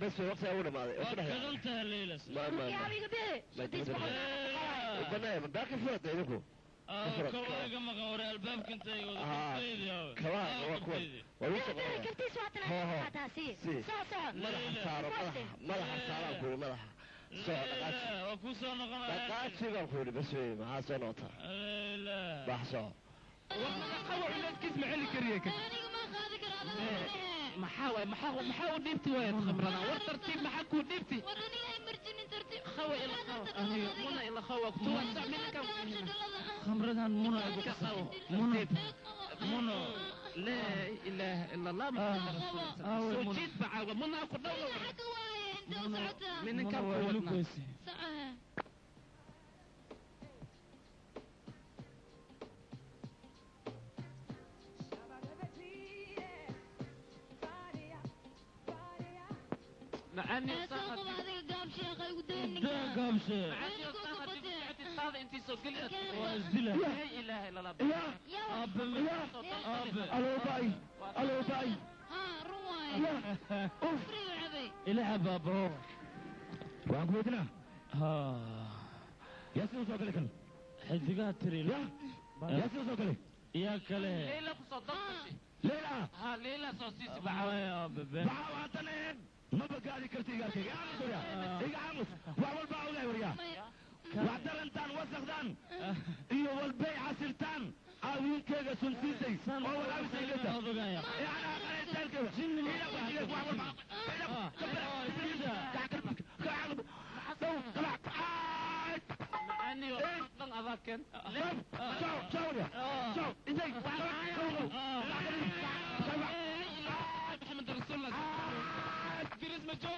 بس في وقت أول ما كلمتها الليلة باقي فرد عندكم كواغا مغوري الباب كنت كواغا كنتي سواتنا تاسي ملح صار أقول ملح وكوسا نقنا دقاتي أقول بس ما حصل نوتا لا بحصل قوي إلا تسمع لي كريك محاول ديبتي وين خمرنا والترتيب محكو ديبتي وراني هاي مرجن ترتيب خوي إلا خوي منى إلا خوك توسع منك خمرنا منى منى منى لا إله إلا الله محمد رسول جيت بعاوة منى أكو دولة منك قوتنا صحيح معني ساقط هذا قام شيخ يوديني قام شيخ معني الطاقة انتي سوقلت وازدلها لا اله الا الله يا اب الو باي الو باي ها رواي فري عبي العب ابو وعقودنا ها ياسين سوقلك حدقات تري يا ياسين سوقلك يا كله ليلى صدقتي ليلى ها ليلى سوسيس بعوا يا بابا بعواتنا ما بقالي كرتي قالتي يا عمس وريا ايه عمس وعمل باعوا لي وريا وعدلنتان وسخدان iyo walbay casirtaan caawinkeega sunsiisay oo walaabisay gata yani aqalaytaalka ila wajiga wax walba معني وقتن اذاكن شو شو انتي محمد رسول الله فيرس مجو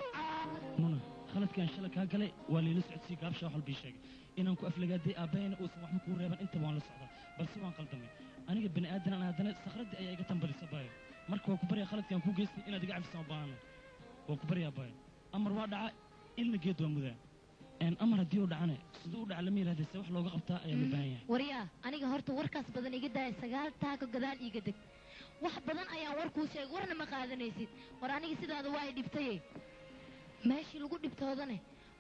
منى خلت كان شلك هاكلي واللي لسعد سي قابشه وحل بيشيغ inaan ku aflagaadey aabaheena uusan waxba kuu reeban inta waan la socdaa balse waan qaldamay aniga bani aadan aan haddana sakhradii ayaa iga tambalisa baayo marka waa ku baryaa khaladkaan kuu geystay inaad iga cafisaan u baahana waa ku baryaa baayo amar waa dhaca in la geed waa mudaa amar haddii uu dhacane siduu u dhaca lama yidhahdee se wax looga qabtaa ayaa loo baahan yahay waryaa aniga horta warkaas badan iga daaya 9 taako gadaal iiga deg wax badan ayaan warkuu sheegay warna ma qaadanaysid war aniga sidaada waa i dhibtaye meeshii lagu dhibtoodane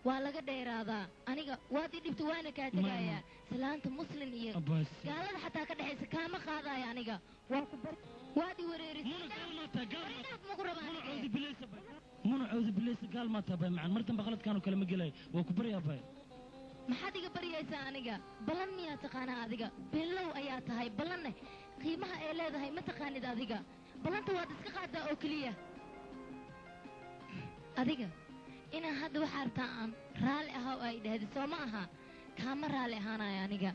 waa laga dheeraadaa aniga waad i dhibta waana kaa tegayaa salaanta muslim iyo gaalada xataa ka dhexaysa kaama qaadaayo aniga waa ku bar waad i wareerisay muna cawdi bilaysa gaal maa taabay macaan mar dambe khaladkaanoo kale ma gelay waa ku baryaa baay maxaad iga baryaysaa aniga ballan miyaa taqaanaa adiga beenlow ayaa tahay ballanne qiimaha ay leedahay ma taqaanid adiga ballanta waad iska qaadaa oo keliya adiga inaan hadda waxaa artaa aan raalli ahaa oo ay dhahdi soo ma aha kaama raalli ahaanayo aniga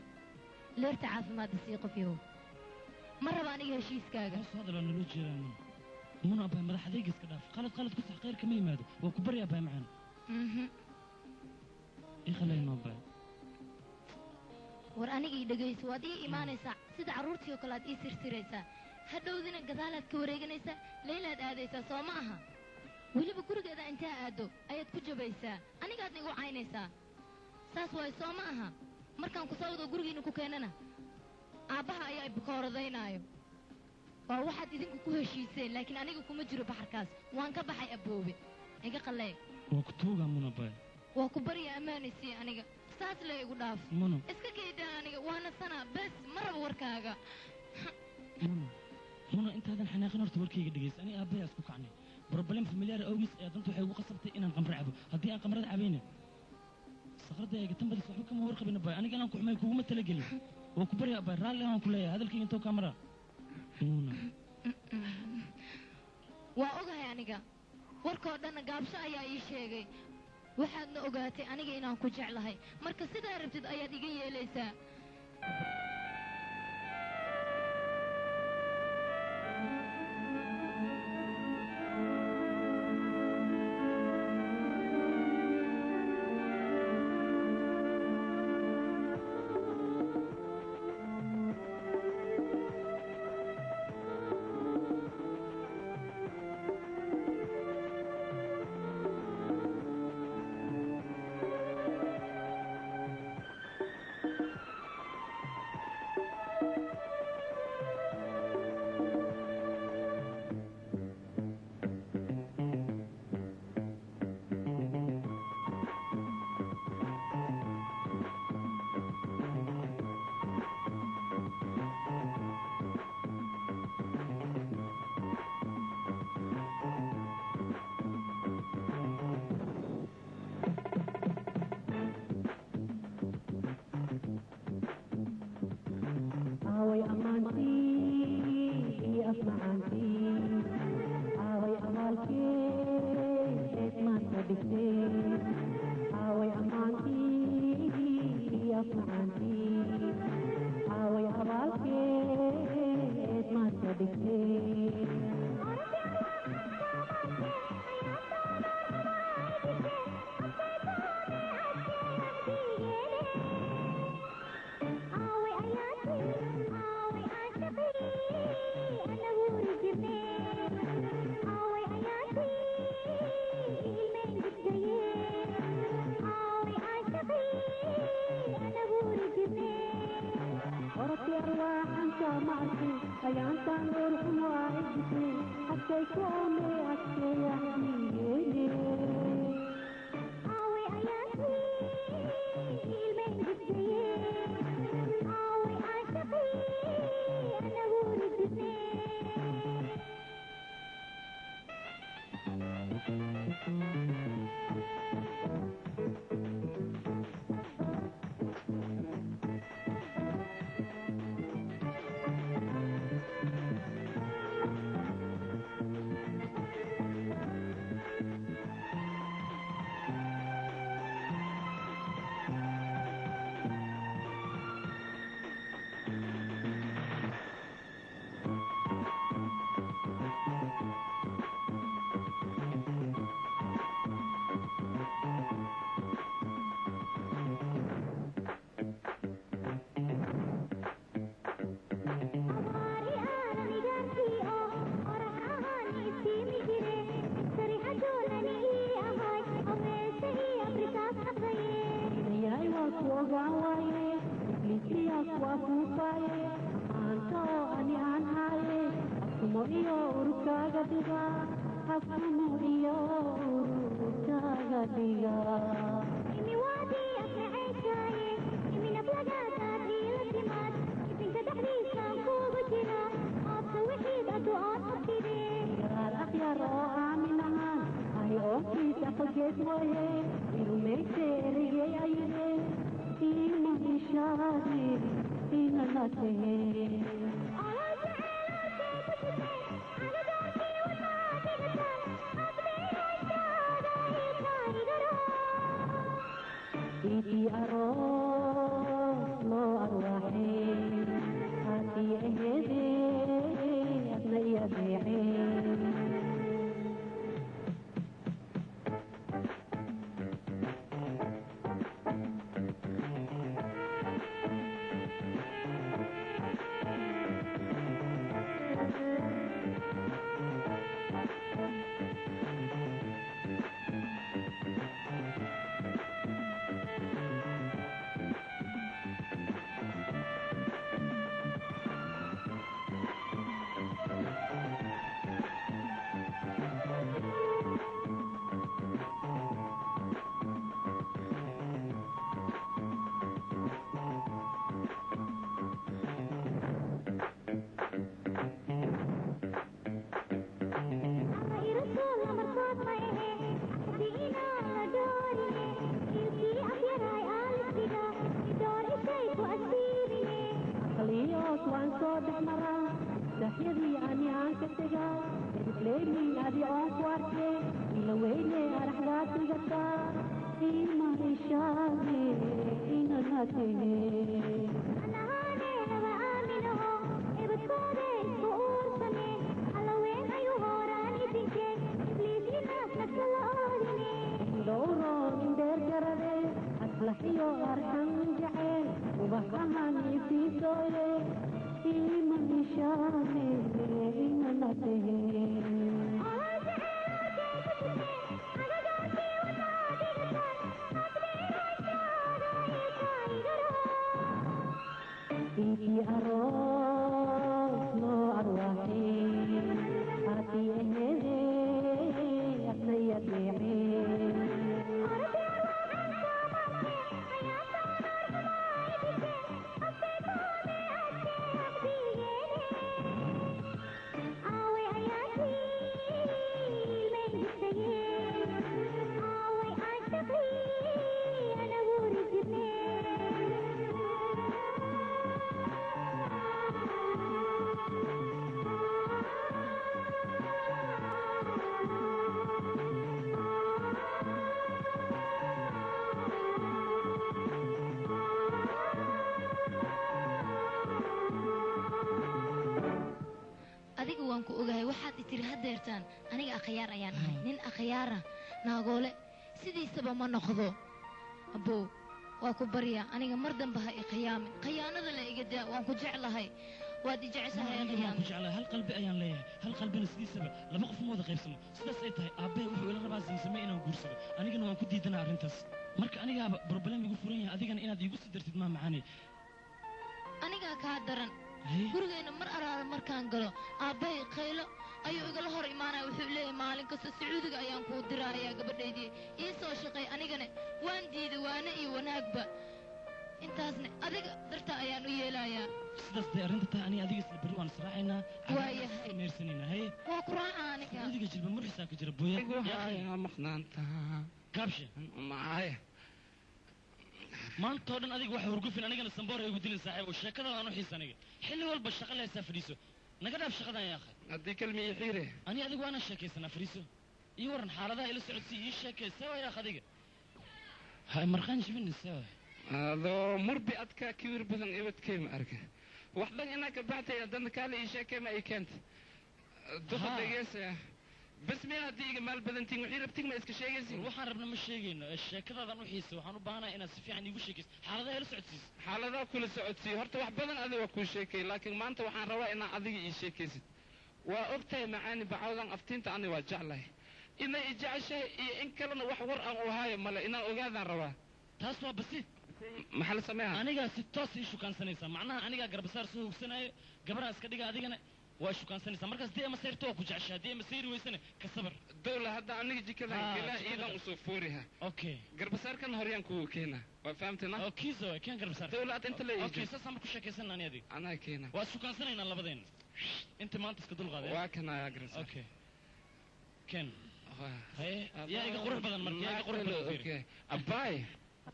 leerta caafimaadda sii qofyow ma raba aniga heshiiskaaga hoos hadalaa naloo jeeraan muna abaay madaxadayga iska dhaaf qalad ku sax khayr kama yimaado waa ku baryaa baay macaan ii khalaynoo baay war aniga ii dhegayso waad ii imaanaysaa sida carruurtii oo kale aad ii sirsiraysaa hadhowdina gadaalaad ka wareeganaysaa leylaad aadaysaa soo ma aha weliba gurigeeda intaa aado ayaad ku jabaysaa anigaadna igu caynaysaa saas waayo soo ma aha markaan ku soo wado gurigiina ku keenana aabbaha ayaa ibakooradaynayo waa waxaad idinku ku heshiiseen laakiin aniga kuma jiro baxarkaas waan ka baxay aboobe iga qalleeg waa ku tuugaa muna baay waa ku barya ammaanaysii aniga saas le igu dhaaf muna iska kaydaa aniga waana sana bes ma rabo warkaaga muna intaadan xanaaqin horta warkayga dhegaysa ani aabbahay isku kacnay بروبلم فاميليار اوغيس اي دنت waxay ugu qasabtay inaan qamar cabo hadii aan qamrada cabayna sakhradda ay gatan badis waxba kama warqabina bay aniga inaan ku xumay kugu ma tala gelin وكبري أبا رالي هون كلها هذا الكين تو كاميرا منونة وأوجها يعني جا warkoodana gaabsho ayaa ii sheegay waxaadna ogaatay aniga inaan ku jeclahay marka sidaa rabtid ayaad iga yeelaysaa صوت مرة سحيري أني عنك تجا ليلي أبي أوكوارتي لويلي أرحلاتي قطار إيما إشاري إنا ناتي دورو من دير جردي أصلحيو أرحم جعل وبحرماني في سوية في من شامي إن نتهي في أروس نو أرواحي أتي أهدي أبني أبيعي adiga waan ku ogahay waxaad i tiri hadeertaan aniga akhyaar ayaan ahay nin akhyaara naagoole sidiisaba ma noqdo abow waa ku baryaa aniga mar dambe ha i khiyaamin khiyaanada la iga daa waan ku jeclahay waad i jeceshahay aniga waan ku jeclahay hal qalbi ayaan leeyahay hal qalbina sidiisaba laba qof ma wada qaybsano sidaas ay tahay aabbahay wuxuu ila rabaa samsamee inaan guursado anigana waan ku diidanaa arrintaas marka anigaaba problem igu furan yahay adigana inaad iigu sii dartid maa macaanay anigaa kaa daran gurigayna mar araala markaan galo aabbahay khaylo ayuu igala hor imaanaya wuxuu leeyahay maalin kasta sacuudiga ayaan kuu diraaya gabadhaydii ii soo shaqay anigana waan diiday waana iyo wanaagba intaasna adiga darta ayaan u yeelayaa sidaas day arrinta tahay aniga adiga isla berri waan israacaynaa waayahay meersanayna haye waa ku raaca aniga sacuudiga jilba murxisaa ka jira booya waxaa maqnaantaa gaabshe maaya maantoo dhan adiga waxa hurgufin anigana samboor ay igu dilin saaxiib oo sheekada aan u xiis aniga xilli walba shaqa lehaysaa fadhiiso naga dhaaf shaqadan yaa akhay haddii kalmi ii xiire ani adigu waana sheekaysanaa fadhiiso ii waran xaaladaha ila socodsii ii sheekay see waay akh adiga ha marqaan jibinin see waay adoo murbi adkaa kiwir badan ibadkay ma arka wax dhan inaa ka baxtay haddana kaale ii sheekay ma ii keenta duqa dhegeysaya بس مين هديك مال بدنتين وحين ربتين ما اسك شيء يزين وحن ربنا مش شيء الشيكة هذا نوحيس وحن ربنا إن سفي عن يقول شيء حال هذا يلسعتيس حال هذا كل سعتي هرت واحد بدن هذا وكل شيء لكن ما أنت وحن روا إن عذيك شيء كيسد وأبتي معاني بعوضا أفتين تعني وجع له إن إجع شيء إن كلنا وحور أو هاي ملا إن أجاذا روا تاسوا بسيط محل سماها أنا جا ستة شو كان سنة معناها أنا جا قرب صار سوق سنة قبل أسكدي قاعد أنا وشو كان سنة مركز دي مسير توك وجعشها دي مسير وسنة كصبر دولة هذا عنك جي كذا كلا إيلا وصفورها أوكي قرب صار كان هريان كو كينا فهمتنا أوكي زوي كان قرب صار دولة أنت اللي أوكي ساس عمرك وش كيسنا أنا دي أنا كينا وشو كان سنة إن الله بدين أنت ما أنت سكدول غادي واكنا يا قرب أوكي كان هاي يا إيجا قرب بدن مركي يا إيجا قرب بدن أوكي أباي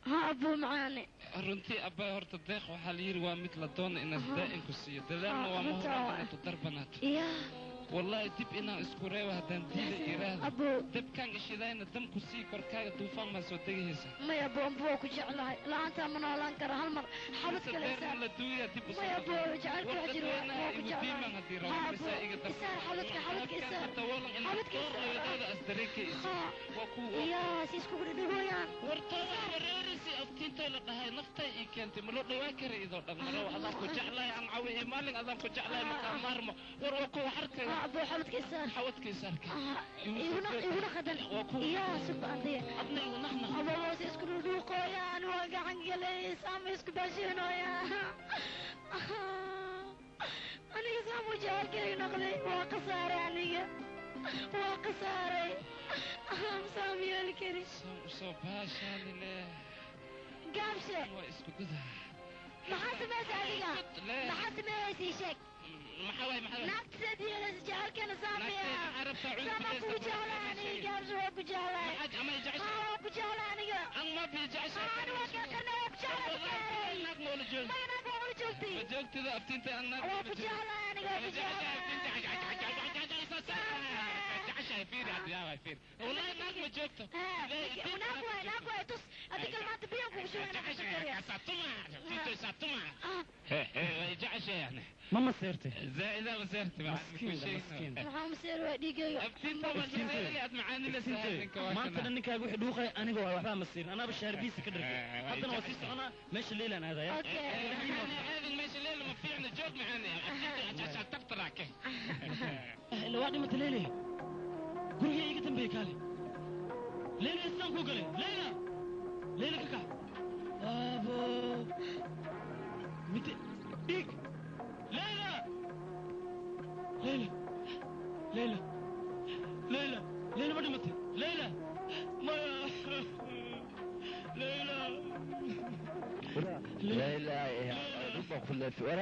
ها أبو معاني runtii abbaa horta deeq waxaa la yidhi waa mid la doona inaad daa'inku siiyo dadaalna waa mahoraato darbanaato wallahi dib inaan isku reebo haddaan diida iraahdo dabkaan ishidayna damku sii korkaaga duufaan maa soo degahaysa maya boombo ku jeclahay la'aantaa ma noolaan kara hal mar xabad kale isaar la duuyaa dib usoo maya boo jecelka waa jiro waa ku diiman haddii rabo bisaa iga dar isaar xabadka isaar dawoolan in dooradooda asdareekaysa waa ku yaa si isku dhigooyaan wartooda wareerisi aftiintay la dhahay naftay ii keentay ma loo dhawaan kara idoo dhan maro adaan ku jeclahay aan cawihi maalin adaan ku jeclahay markaa maarmo war waa kuwa harkay أبو حوت كيسار حوت كيسار يقول خدن يا سبحان أبني ونحن أبو موسى يسكنوا دوقوا يا أنا واقع عن جليس أم يسكن باشينو يا أنا يسامو جاك ينقلي وقصاري عني وقصاري سامي الكري سو باشا لله قابشة واسكتها ما حاسب ما سأليها ما حاسب ما يسيشك محاوي نفسي ديال جعل كان سامية عرفت سامع كوجالاني قال كوجالاني حاج أما يجعش كوجالاني أما بيجعش أنا وكأنا كوجالاني أنك مولجول ما أنا مولجولتي بجوكتي ذا أبتنت أنك كوجالاني فير يا فير والله انك ما جبته وناكوي تص هذيك المات بينكم شو انا حشكريا ساتما جعش يعني ما مسيرتي زي اذا مسيرتي ما مسكين waxaan masir waa dhigay abtinta ma jecel aad macaani la saarnaa maanta ninkaagu wixii dhuuqay aniga waa waxba masiirin anaba shaarbiisa ka dhigay haddana waa sii soconaa meesha leelan aadaya هذه ماشي ليله ما فينا جوك معانا عشان تفتراك ila waa dhimata leele guriga iga dambeeyay kaale leele isaan ku galay leele ka kac abo mid dig leele ma dhimatay leele maya ورا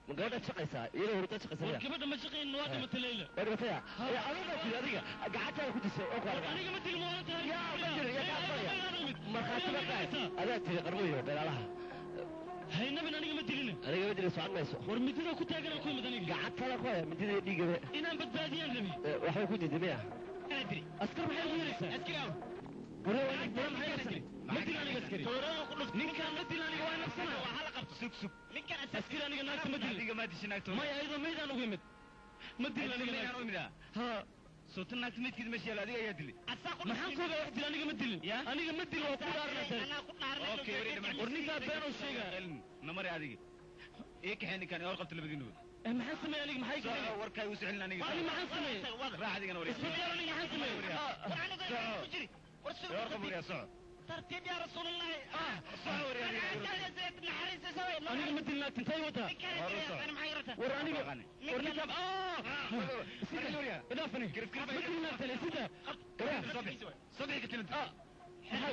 من قبل تشقيسها يلا هو تشقيسها gabadha ma shaqayn waa dhimatay leele ورا فيها يا adiga قعدت كنت سوق aniga ma dilmo يا بدر يا ما خاطرك هذا تري قربيه بلاها haynabin aniga ma dilin aniga بدري سوق ما يسوق war midida ku taagan ku imid aniga قعدت لك ويا midida dhiigabe inaan badbaadiyaan rabi waxay ku didimaya adri askar maxay u yeelaysaa askar ما دل أنا عسكري. نكان ما دل أنا وانا نفسنا. وحلا قبض سك. نكان عسكري أنا قلنا ما دل. ما دل شناك ما أيضا ما يدانو قيمت. ما دل أنا قلنا. ها. صوت الناس ميت كده ماشي على ذي يدلي. ما حنكو واحد دل أنا قمت دل. أنا قمت دل وقدار نسل. أوكي. ورنيكا بينو الشيء. نمر هذه. إيه كهني كان أول قبض اللي بدينه. ما حنسمي أنا ما حيك. وركا يوسعلنا أنا. أنا ما حنسمي. راح هذه أنا وريك. أنا ما حنسمي. أنا قاعد ورقم يا صعب ترتيب يا رسول الله صور يا زيد نحرس سوي انا قمت لنا تنتهي وتا انا محيرتها وراني ورني سوريا ادافني كيف لنا ثلاثه صبحي قلت لك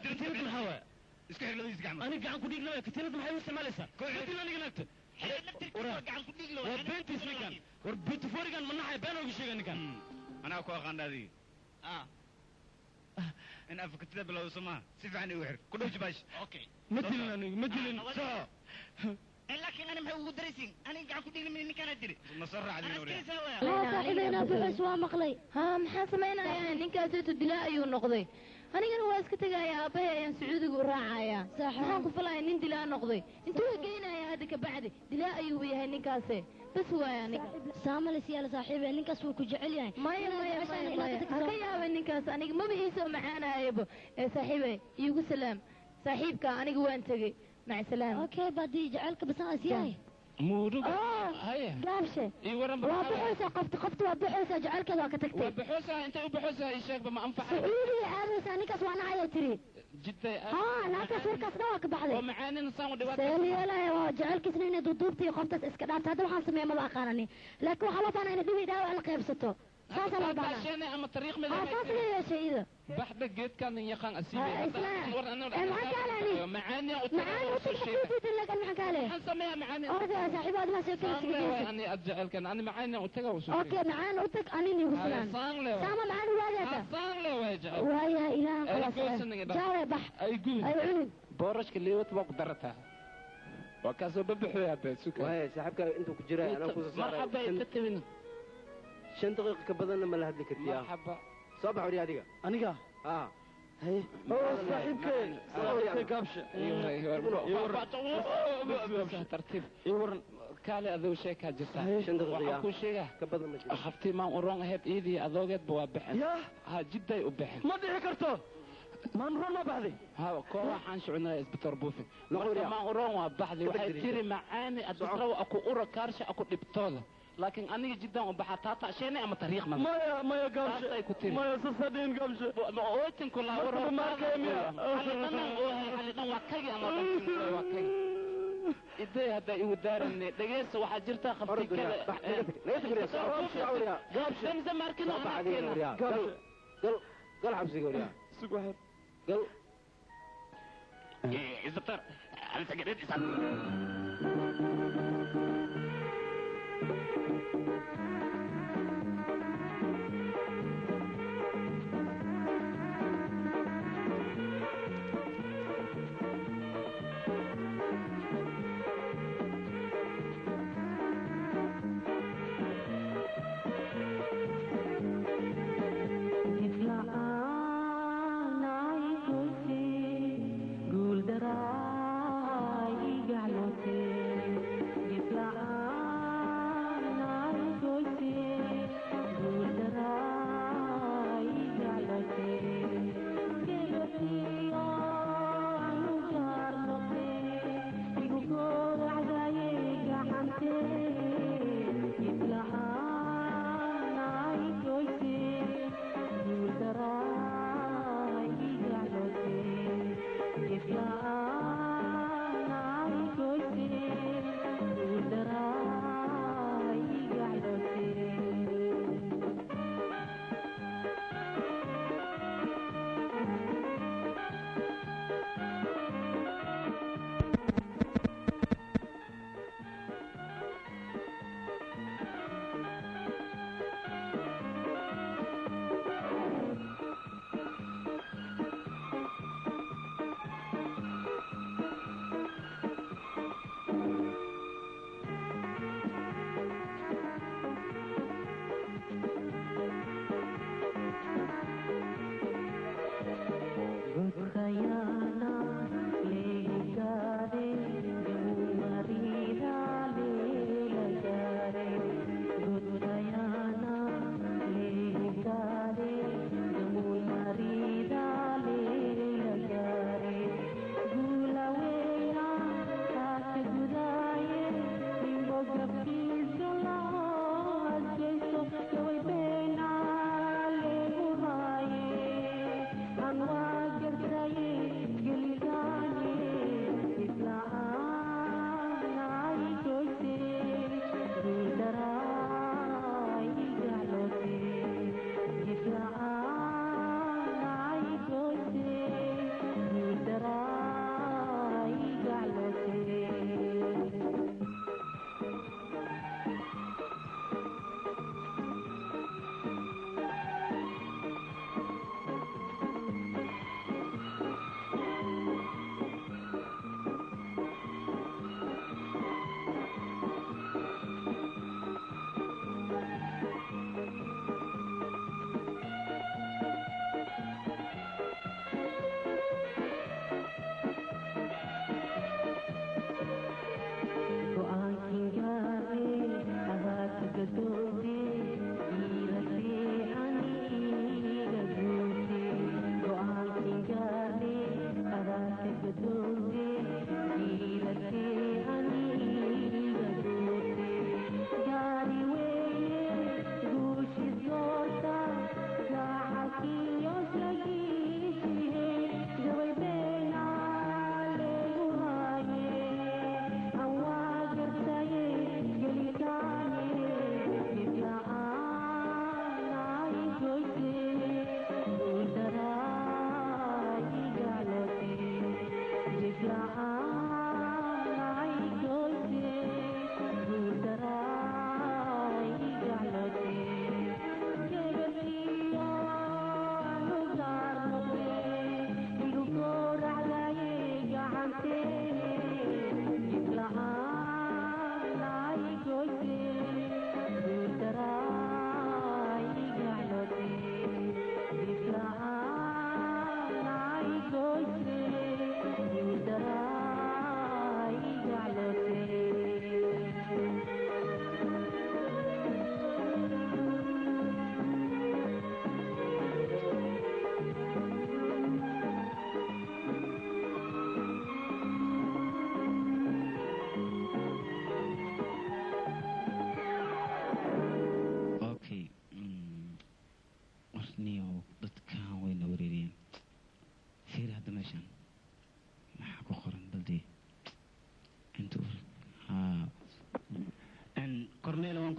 قلت لك الهواء اسكحر لو يزقع انا قاعد كديق لو قلت لك محي وسمع لسه قلت لنا انا قلت قاعد كديق لو وبنتي سنكان وربنت فورغان من ناحيه بينه وشيغان كان انا اكو غاندادي إن أفكر تذهب لو سماه سيف عني وحر كله جباش أوكي مدلنا لكن أنا محو دريسين أنا قاعد كدير من إني كان أدري نصر على نوري لا صاحبنا بحس ومقلي ها محاسمينا يا إنك أزيت الدلاء ونقضي أنا كان واسك تجايا أبي يا سعودي وراعيا صح ما كفلا إن دلاء نقضي أنتوا جينا يا هذيك بعد دلاء يوي هاي نكاسة بس هو يعني سامل سيال صاحبي إنك أسوق وجعل يعني ما هكيا إنك أنا ما بيسوي معانا يا أبو صاحبي يقول سلام صاحبك أنا جوان تجي مع السلامة أوكي بدي جعلك بس أسياي مورو هيا قابشة اي ورا وبحوسة قفت وبحوسة جعلك ذا كتكتب وبحوسة انت وبحوسة يا شيخ بما انفع سعودي عارس أنا كسوانا عيا تري جدا لا كسور كسواك بعدين ومعاني نصام ودوات سيلي لا جعلك سنين دودوبتي وقفتت اسكدارت هذا وحان سمي ما بقانني لكن وحلط أنا إن دوي داوي على قيبسته ساسا لا بانا عشان اما الطريق من ساسا يا شيء بحدك جيت كان يخان اسيبي معاني معاني وتكفيت لك المحكالي حنسميها معاني اوكي صاحبي هذا ما سيكون يعني اجعل كان انا معاني وتقى اوكي معاني وتك اني وسلام سامة معاني ولاجته صان له وجع وهي اله خلاص جاوي بح اي قول اي عنب بورش اللي وتبقى قدرتها وكاسو ببحوا يا سكر وهي صاحبك انتو كجيران انا كنت مرحبا تتمنى 5 دقائق كبدنا ما لها لك يا مرحبا صباح وري هذيك aniga هي صاحبك قابشه ترتيب يورن كالي أذو شيء هاجرتا 5 دقائق وحكو شيء كبدنا أخفتي ما أورون هيد إيدي أذوقت بوابحن يا ها جدا يوبحن ما دي كرتو ما نرون ما بعدي ها كورا حنشعنا إسبتر بوفن ما أورون وابحدي وحي تيري معاني أدرو أكو أورا كارشة أكو دبتولا لكن أنا جدا وبحطاطا شيني أما طريق من ما يا قمشة ما يا سصدين قمشة أويتن كلها ورا ما كيميا حالتنا وكاي أنا وكاي إدي هذا يودارني دقيس واحد جرتا خبطي كذا قابشة زمزم ماركنا أنا قابشة قل حبسي قول يا سوق واحد قل إسبتر أنا تقدر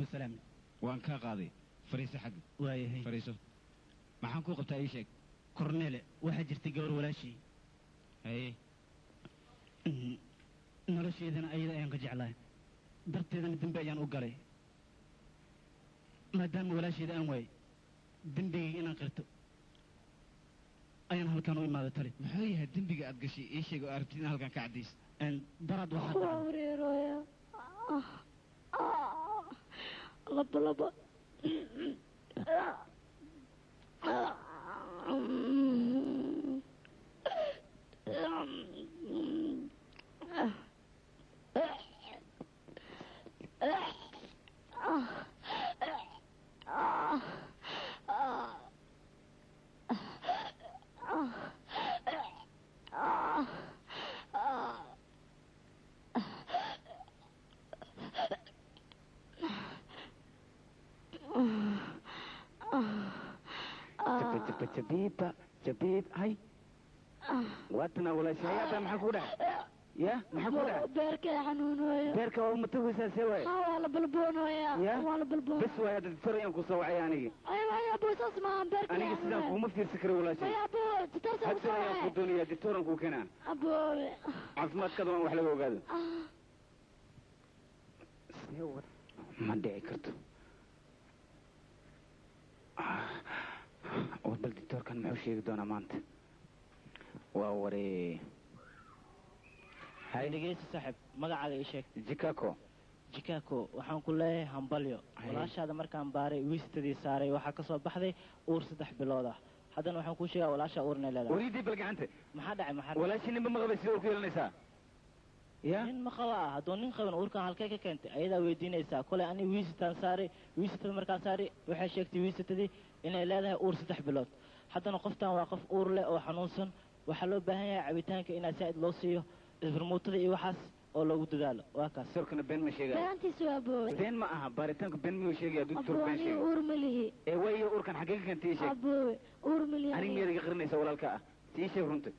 ku salaamay waan kaa qaaday fariiso xagga waayahay fariiso maxaan kuu qabtaa ii sheeg korneele waxaa jirtay gabar walaashii haye nolosheedana ayada ayaan ka jeclahay darteedana dembi ayaan u galay maadaama walaasheeda aan waayey dembigayga inaan qirto ayaan halkan u imaaday tali muxuu yahay dembiga aad gashay ii sheeg oo aragtid in halkan ka caddays daraad waxaa wareeroya laba جبيب هاي واتنا ولا شيء يا ما حكوا ده يا ما حكوا ده بيرك يا حنون ويا بيرك ومتوي سوي ولا بلبون ويا ولا بلبون بس ويا الدكتور ينكو سوى عياني ايوه يا ابو اسمع بيرك انا قصدي هو ما في سكر ولا شيء يا ابو تترسل حتى يا الدنيا دكتور انكو كنا ابو عظمت كذا وحلا وقال ما دعي كرتو وبل دكتور كان معه شيء دونا مانت ووري هاي dhegeysta saaxib magacaaga ii sheeg jikako waxaan ku leeyahay hambalyo walaashaada markaan baaray wiistadii saaray waxaa ka soo baxday uur 3 bilood ah haddana waxaan ku sheegaa walaasha uurna leedahay wariidii bal gacanta maxaa dhacay maxaa walaashii ninba maqabay sidoo ku yeelanaysaa ya nin ma qaba hadduu nin qaban uurkan halkee ka keentay ayadaa weydiinaysaa kole ani wiisitaan saaray wiisitada markaan saaray waxay sheegtay wiisatadii inay leedahay uur 3 bilood haddana qoftan waa qof uur leh oo xanuunsan waxaa loo baahan yahay cabitaanka inaa saa'id loo siiyo isbarmuutada iyo waxaas oo loogu dadaalo waa kaas sorkana been ma sheegay beantiisu waa booy been ma aha baaritaanku been ma sheegay doctor been sheegay uur malihi waayo uurkan xagee ka keentay sheeg abooy uur malihi aniga meediga qarinaysa walaalka ah tii sheeg runta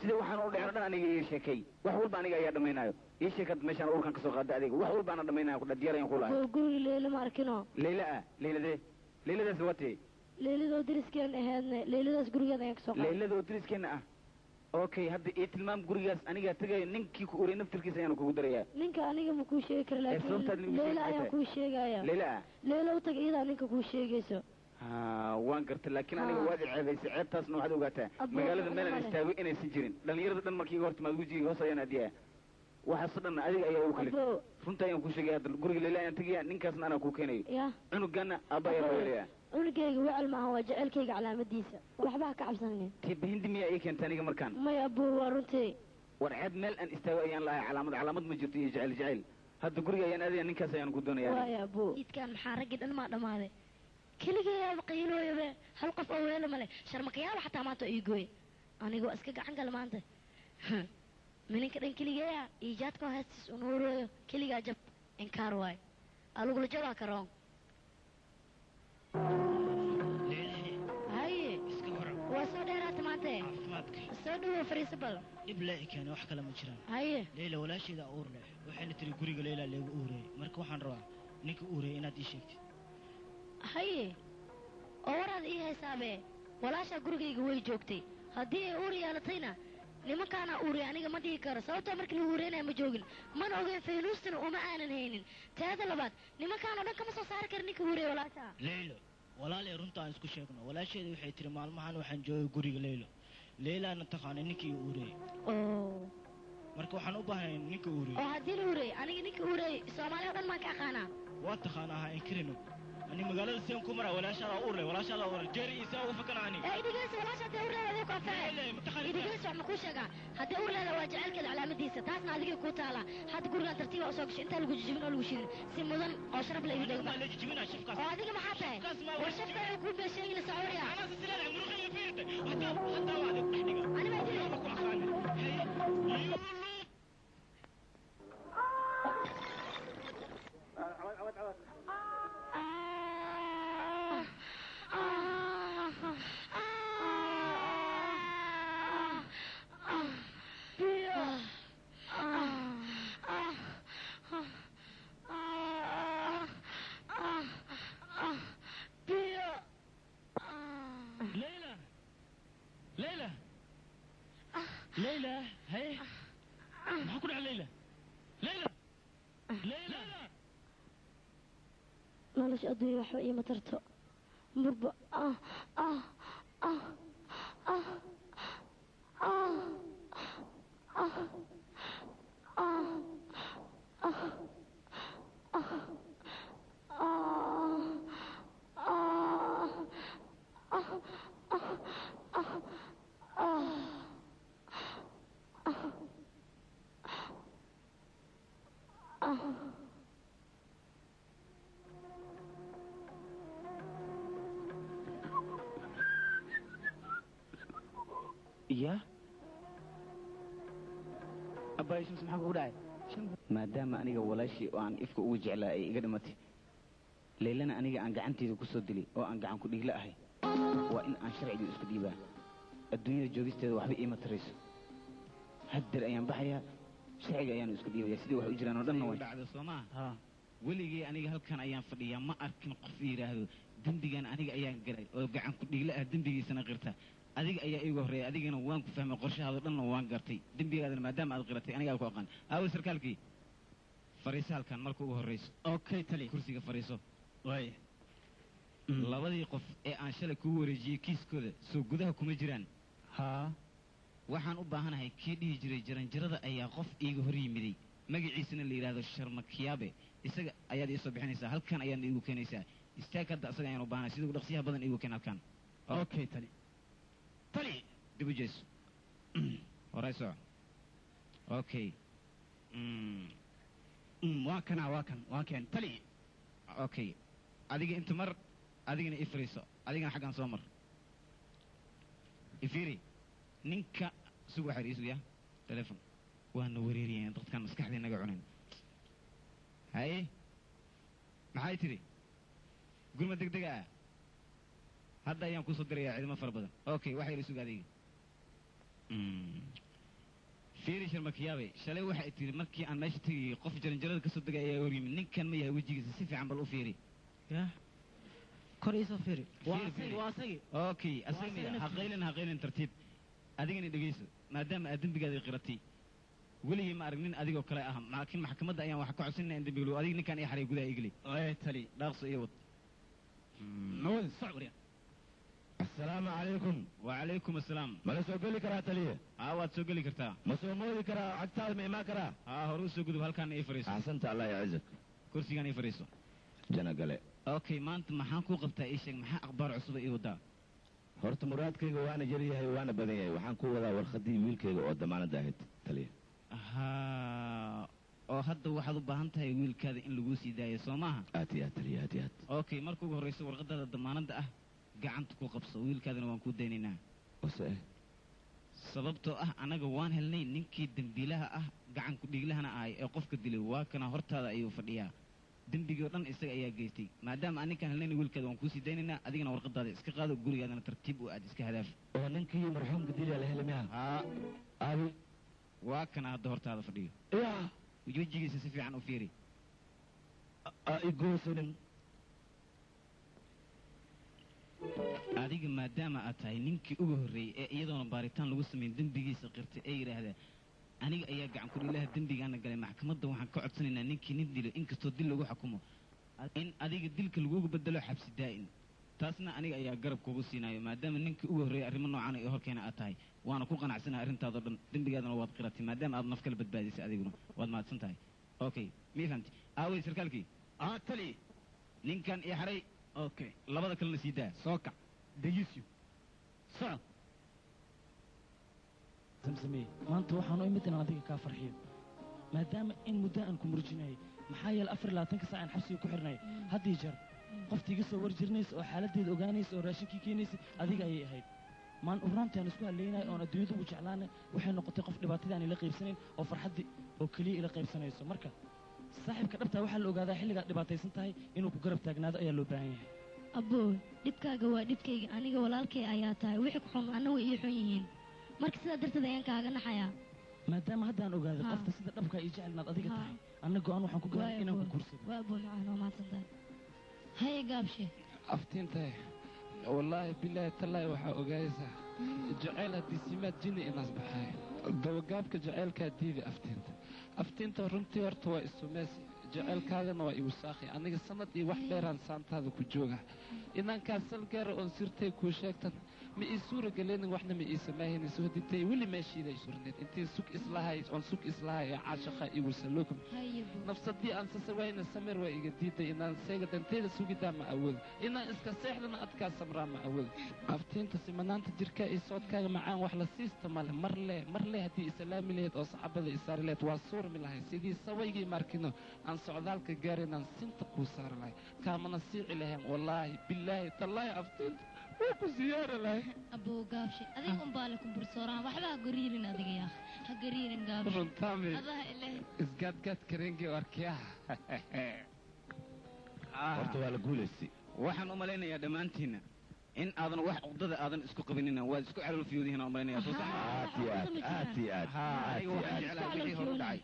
sida waxaan u dhacay dhan aniga ii sheekay wax walba aniga ayaa dhameynaayo ii sheekad meeshaan uurkan ka soo qaaday adiga wax walba ana dhameynaayo ku dhadiyar ayaan ku lahay guriga leela ma arkino leyladaas watay leeladoo dariskeen ahaadna leeladaas gurigeeda ayaan ka soo qaaday leeladoo dariskeen ah okay hadda ii tilmaam gurigaas aniga tagay ninkii ku uray naftirkiisa ayaan kugu darayaa ninka aniga ma kuu sheegi kara laakiin leela ayaan kuu sheegaya leela u tag iyadaa ninka kuu sheegayso waan gartay laakiin aniga waad ceebaysay ceebtaasna waxaad ogaataa magaalada meelaan istaago inaysan jirin dhalinyarada dhan markii iga hortimaad wejigii hoos ayaan adiyaa waxaasoo dhan adiga ayaa u kalif runta ayaan kuu sheegaya hadda guriga leela ayaan tagaya ninkaasna anaa kuu keenayo cunugaana aabba ayaa weelaya cunugayga wecel maaha waa jaceylkayga calaamadiisa waxba ha ka cabsanin tiba hindi miyaa ii keenta aniga markaan maya abuu waa runtii war ceeb meel aan istaago ayaan lahay calaamad ma jirto iyo jecel hadda guriga ayaan aadaya ninkaas ayaan ku doonaya waaya abuu idkaan maxaa raggii dhan maa dhammaaday keligayaaba qaylooyabe hal qof oo weelo male sharmakayaaba xataa maanta ii gooye aniga waa iska gacan gala maanta mininka dhan keligaya iijaadka heestis unuurooyo keligaa jab inkaar waayo alugula jabaa karoon haye waa soo dheeraata maante soo dhawow fariiso bal dhib laa'i keena wax kale ma jiraan haye leyla walaasheeda uur leh waxayna tiri guriga leyla leegu uureeyey marka waxaan rabaa ninka uureeyey inaad ii sheegtid haye oo waraad ii haysaabe walaashaa gurigayga way joogtay haddii ay uur yeelatayna nimankaana uuriya aniga ma dhihi karo sababtoo markii lagu ureynaya ma joogin mana ogeyn faynuustana uma aanan haynin teeda labaad nimankaanoo dhan kama soo saari kara ninka uureeya walaashaa leylo walaalay runta aan isku sheegno walaasheeda waxay tiri maalmahan waxaan joogay guriga leylo leylaana taqaanay ninkii uureeyey marka waxaan u baahnay ninka uureeyey oo haddii la uureeyey aniga ninka uureeyey soomaaliya o dhan maan ka aqaanaa waa taqaanaa ha inkirino ani magaalada seen ku mara walaashaa uur leh walaashaa uur jeeri isa ugu fakanaani idhigeysa walaashaa hadday uur leedahay ku anfacay idhigeysa wax ma kuu sheegaa hadday uur leedahay waa jaceylkeeda calaamadiisa taasna adigay kuu taala hadda gurigaan tartiiba usoo gasho intaa lagu jijibin oo lagu shidin si mudan oo sharaf la igu dhegma oo adiga maxaa tahay war shafka ay kuu beesheegina sacuuriya ليلى هاي ما كنا على ليلى ليلى ليلى nolosha adduunya waxba iima tarto murba يا أبا شمس maxaa kugu dhacay maadaama aniga walaashii oo aan ifka ugu jeclaa ay iga dhimatay leylana aniga aan gacanteeda ku soo dilay oo aan gacan ku dhigla ahay waa in aan sharciga isku dhiibaa adduunyada joogisteeda waxba iima tarayso haddeer ayaan baxayaa sharciga ayaan isku dhiibaya sidii wax u jiraan oo dhanna way dhacdo Soomaa weligii aniga halkan ayaan fadhiyaa ma arkin qof yiraahdo dambigan aniga ayaan galay oo gacan ku dhigla ah dambigiisana qirta adiga ayaa iigu horeeyay adigana waan ku fahmay qorshahaada dhanna waan gartay dambigaadana maadaama aad qiratay aniga ku aqaan aawo sarkaalkii fariiso halkan marka ugu horeyso okay tali kursiga fariiso way labadii qof ee aan shalay ku wareejiyay kiiskooda soo gudaha kuma jiraan waxaan u baahanahay kii dhihi jiray jaranjarada ayaa qof iiga hor yimiday magaciisana la yidhaahdo sharmakiyaabe isaga ayaad ii soo bixinaysaa halkan ayaad iigu keenaysaa istaag hadda asaga ayaan u baahanahay sida ugu dhaqsiyaha badan iigu keen halkan okay tali tali dib u jeeso horay soco okay waa kan tali okay adiga inta mar adigana ii fariiso adigana xaggan soo mar ifiri ninka sugu waxay ii sugaa telefon waana wareeriyeen dadkan maskaxdii naga cunayn haye maxay tiri gurma degdega ah hadda ayaan kusoo dirayaa ciidamo fara badan okay waxay ii sugaa adiga fiiri sharmakiyaabe shalay waxay tiri markii aan meesha tegayay qof jaranjarada ka soo degay ayaa hor yimid ninkan ma yahay wejigiisa si fiican bal u fiiri ya kor iisoo fiiri waa asagi okay asagna haqaylin tartiib adigana dhegeyso maadaama aad dembigaada qiratay weligii ma arag nin adigoo kale ah laakiin maxkamadda ayaan wax ka codsanayna in dembiga adiga ninkaan ii xaray gudaha igli tali dhaaqso iyo wad nawad soc warya السلام عليكم وعليكم السلام ما لسه قولي كرا تليه واد سو قولي كرتا ما سو مودي كرا عكتاد ما كرا هرو سو قدو هالكان اي فريسو احسنت الله يعزك كرسي كان اي فريسو جنا قلي اوكي ما انت maxaan ku qabtaa ii sheeg maxaa akhbaar cusub ii wadaa horta muraadkayga waana jariyahay waana badan yahay waxaan ku wadaa warqadii wiilkayga oo damaanad ahayd taliye oo hadda waxaad u baahan tahay wiilkaada in lagu sii daayo soo maaha aad iyo aad taliye aad iyo aad okay marka ugu horeyso warqadaada damaanada ah gacanta ku qabso wiilkaadana waan ku daynaynaa wase sababtoo ah anaga waan helnay ninkii dambiilaha ah gacan ku dhiglahana ahay ee qofka dilay waa kana hortaada ayuu fadhiyaa dembigii oo dhan isaga ayaa geystay maadaama aninkaan helnayna wiilkaada waan kuusii daynaynaa adigana warqadaada iska qaado gurigaadana tartiib u aad iska hadaaf oo ninkii marxuumka dilaya la heli miya aabi waa kana hadda hortaada fadhiyo wejigiisa si fiican u fiiri igoosanin adiga maadaama aad tahay ninkii ugu horreeyey ee iyadoona baaritaan lagu samayn dembigiisa qirtay ee yidhaahdaa aniga ayaa gacan kudhilaha dembigaana galay maxkamadda waxaan ka codsanaynaa ninkii nin dilo inkastoo dil lagu xukumo in adiga dilka lagugu bedelo xabsi daa'in taasna aniga ayaa garab kugu siinayo maadaama ninkii ugu horreeyey arrimo noocan ee horkeena aad tahay waana ku qanacsanahay arrintaadoo dhan dembigaadana waad qiratay maadaama aad naf kala badbaadisay adiguna waad mahadsan tahay okay mii fahamti aawey sarkaalkii tali ninkan ii xaray okay labada kalena sii daa soo kac degisiyo soco samsamey maanta waxaan u imid inaan adiga kaa farxiyo maadaama in muddo aan ku murjinayay maxaa yeele 24 saac aan xabsiga ku xirnay haddii jeer qofta iga soo warjirnaysa oo xaaladdeeda ogaanaysa oo raashinkii keenaysa adiga ayay ahayd maan urraantii aan isku halleynay oon adduunyada ugu jeclaanay waxay noqotay qof dhibaatadii aan ila qaybsanayn oo farxaddii oo keliya ila qaybsanayso marka saaxiibka dhabtaa waxaa la ogaadaa xilligaad dhibaataysan tahay inuu ku garab taagnaado ayaa loo baahan yahay abboo dhibkaaga waa dhibkayga aniga walaalkay ayaa tahay wixii ku xun anna way ii xun yihiin marka sidaa darteed ayaan kaaga naxayaa maadaama haddaan ogaaday qofta sida dhabkaa ii jecel inaad adiga tahay anna go-aan waxaan ku gaaray inaan ku guursado waa abboo macaan waa mahadsantahay haye gaabshe aftiintahay wallaahi bilaahi tallaahi waxaa ogaayaysaa jacayl haddii simaad jinni inaas baxaay gabagaabka jaceylkaa diidi aftiinta runtii horta waa isumeesi jaceylkaagana waa igu saakhi aniga sanad iyo wax dheeraan saantaada ku jooga inankaa sal gaara oon sirtay kuu sheegtan ma ii suura gelinin waxna ma ii samaahaynin soo ditay weli meeshiida ay surneed intii sug islahay oon sug islahay ee caashaqa igu salookum nafsadii aan sasawayna samir waa iga diiday inaan seega danteeda sugidaa ma awoodo inaan iska seexdana adkaa samraa ma awoodo aftiinta simanaanta jirkaa iyo soodkaaga macaan wax la siista male marle haddii islaami lahayd oo saxaabada isaari lahayd waa suurmi lahay sidii sawaygii markino aan socdaalka gaarinaan sinta kuu saari lahay kaamana siici lahayn wallaahi bilaahi tallaahi aftiinta waa ku siyaari lahay abuu gaabshe adiga unbaa le kumbursooraan waxba ha gariirin adiga yaa ha gariirin gaabshe runtaami adaha ileh isgaadgaad kareengi arkiyaha horta waa la guulaystay waxaan u malaynayaa dhammaantiinna in aadan wax cugdada aadan isku qabinina waad isku calolfiyoodihiin aan malaynayaa soo sax aad iyo aad aniga waxaan jeclaa wixii hore dhacay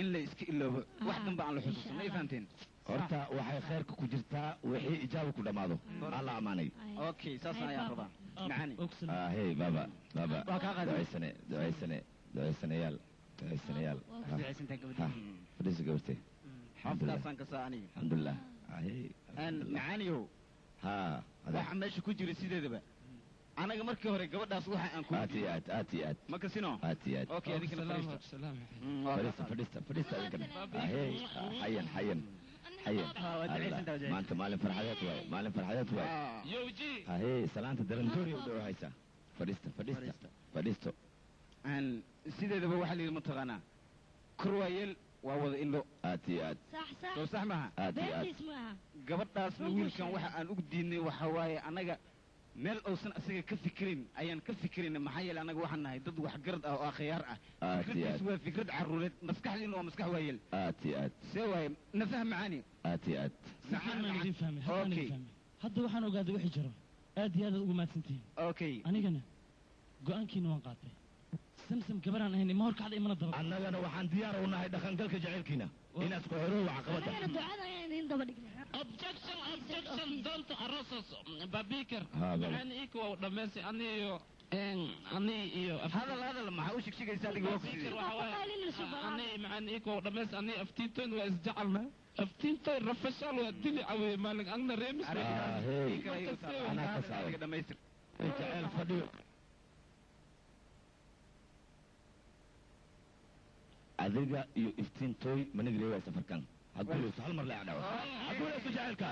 in la iska iloobo wax danba aan la xusuusan may fahanteen horta waxay khayrka ku jirtaa wixii ijaaba ku dhammaado alla amaanay okay saasaan ayaan rabaa macani hey baba ducaysanayaal fadhiisa gabartay xaftaasaan ka saa aniga alxamdulilah macaaniyow waxa meesha ku jira sideedaba anaga markii hore gabadhaas waxa aan ku aad iyo aad ma kasino aad iyo aad okay adinkana fadhiista adinkana xayan maanta maalin farxadeed waaye salaanta darandoori u dhow haysaa fadhiisto sideedaba waxaa layidhi mataqaanaa korwaayeel waa wada ilo aad iyo aad soo sax maha aad iyo aad gabadhaasna wiilkan waxa aan ugu diidnay waxa waaye annaga meel uusan asaga ka fikirin ayaan ka fikirayna maxaa yeele annaga waxaan nahay dad waxgarad ah oo akhyaar ah fikradiisu waa fikrad carruureed maskaxdiina waa maskax waayeel aad iyo aad see waaye nafaham macaani aad iyo aad okay hadda waxaan ogaaday wixii jiro aad iyo aad ugu mahadsantihiin okay anigana go'aankiina waan qaatay samsam gabaraan ahayn ima horkacda imana daba annagana waxaan diyaar u nahay dhaqangalka jacaylkiina inaad ku xoroowa caqabadda objection don't arrosos babikar maxaan iika waa dhammaysi ani iyo hadal maxaa u shigshigaysa adiga waa ku ani maxaan iika waa dhammaysi ani aftiintoyn waa isjecelna aftiintoy rafashaal waa dili cawiye maalin agna reemis anaa ka saaro dhamaystir jacayl fadhiyo adiga iyo iftiintooy manigreewa safarkan haguulayso hal mar leecdhawo haguulayso jacaylka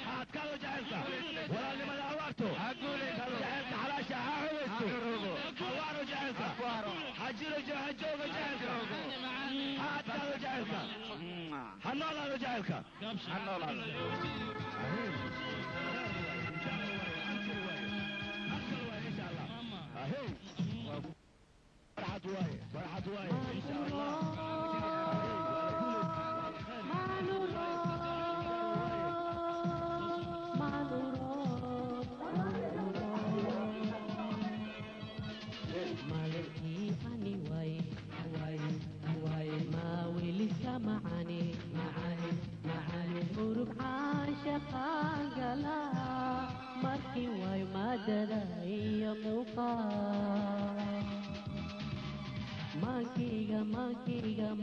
ha adkaado jacaylka walaalnimada awaarto jacaylka xalaasha ha haweysto hawaaro jacaylka ha jiro ha joogo jacaylka ha adkaado jacaylka ha noolaado jacaylka ha noolaado فرحت واي ان شاء الله Mankiga